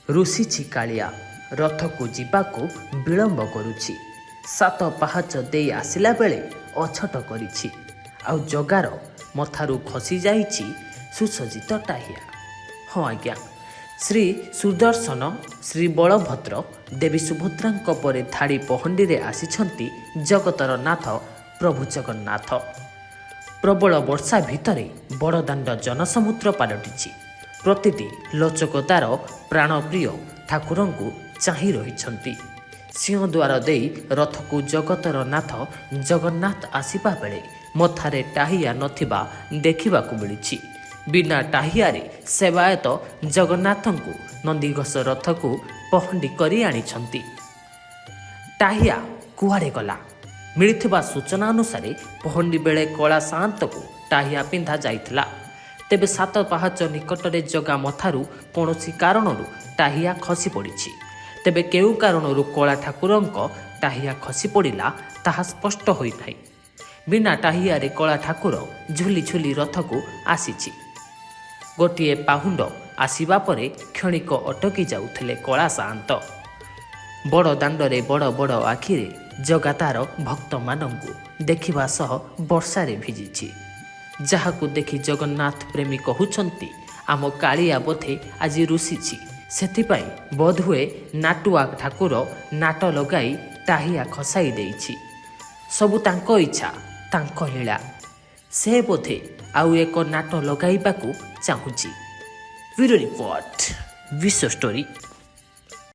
ରୁଷିଛି କାଳିଆ ରଥକୁ ଯିବାକୁ ବିଳମ୍ବ କରୁଛି। 7 ପାହାଚ ଦେଇ ଆସିଲା ବେଳେ ଅଛଟ କରିଛି। ଆଉ ଜଗାର ମଥାରୁ ଖସି ଯାଇଛି ସୁସଜ୍ଜିତ ଟାହିଆ। ହଁ ଆଜ୍ଞା, ଶ୍ରୀ ସୁଦର୍ଶନ, ଶ୍ରୀ ବଳଭଦ୍ର, ଦେବୀ ସୁଭଦ୍ରାଙ୍କ ପରେ ଧାଡ଼ି ପହଣ୍ଡିରେ ଆସିଛନ୍ତି ଜଗତର ନାଥ ପ୍ରଭୁ ଜଗନ୍ନାଥ। ପ୍ରବଳ ବର୍ଷା ଭିତରେ ବଡ଼ଦାଣ୍ଡ ଜନସମୁଦ୍ର ପାଲଟିଛି। ପ୍ରତିଟି ଲୋଚକ ତାର ପ୍ରାଣପ୍ରିୟ ଠାକୁରଙ୍କୁ ଚାହିଁ ରହିଛନ୍ତି। ସିଂହଦ୍ୱାର ଦେଇ ରଥକୁ ଜଗତର ନାଥ ଜଗନ୍ନାଥ ଆସିବା ବେଳେ ମଥାରେ ଟାହିଆ ନଥିବା ଦେଖିବାକୁ ମିଳିଛି। ବିନା ଟାହିଆରେ ସେବାୟତ ଜଗନ୍ନାଥଙ୍କୁ ନନ୍ଦିଘୋଷ ରଥକୁ ପହଣ୍ଡି କରି ଆଣିଛନ୍ତି। ଟାହିଆ କୁଆଡ଼େ ଗଲା? ମିଳିଥିବା ସୂଚନା ଅନୁସାରେ ପହଣ୍ଡି ବେଳେ କଳା ସାଆନ୍ତକୁ ଟାହିଆ ପିନ୍ଧା ଯାଇଥିଲା। ତେବେ 7 ପାହାଚ ନିକଟରେ ଜଗା ମଥାରୁ କୌଣସି କାରଣରୁ ଟାହିଆ ଖସି ପଡ଼ିଛି। ତେବେ କେଉଁ କାରଣରୁ କଳା ଠାକୁରଙ୍କ ଟାହିଆ ଖସି ପଡ଼ିଲା ତାହା ସ୍ପଷ୍ଟ ହୋଇନାହିଁ। ବିନା ଟାହିଆରେ କଳା ଠାକୁର ଝୁଲି ଝୁଲି ରଥକୁ ଆସିଛି। ଗୋଟିଏ ପାହୁଣ୍ଡ ଆସିବା ପରେ କ୍ଷଣିକ ଅଟକି ଯାଉଥିଲେ କଳା ସାଆନ୍ତ। ବଡ଼ ଦାଣ୍ଡରେ ବଡ଼ ବଡ଼ ଆଖିରେ ଜଗା ତାର ଭକ୍ତମାନଙ୍କୁ ଦେଖିବା ସହ ବର୍ଷାରେ ଭିଜିଛି। ଯାହାକୁ ଦେଖି ଜଗନ୍ନାଥ ପ୍ରେମୀ କହୁଛନ୍ତି, ଆମ କାଳିଆ ବୋଧେ ଆଜି ରୁଷିଛି। ସେଥିପାଇଁ ବୋଧହୁଏ ନାଟୁଆ ଠାକୁର ନାଟ ଲଗାଇ ଟାହିଆ ଖସାଇ ଦେଇଛି। ସବୁ ତାଙ୍କ ଇଚ୍ଛା, ତାଙ୍କ ଲୀଳା। ସେ ବୋଧେ ଆଉ ଏକ ନାଟ ଲଗାଇବାକୁ ଚାହୁଁଛି। ବ୍ୟୁରୋ ରିପୋର୍ଟ, ବିଶ୍ୱ ଷ୍ଟୋରୀ।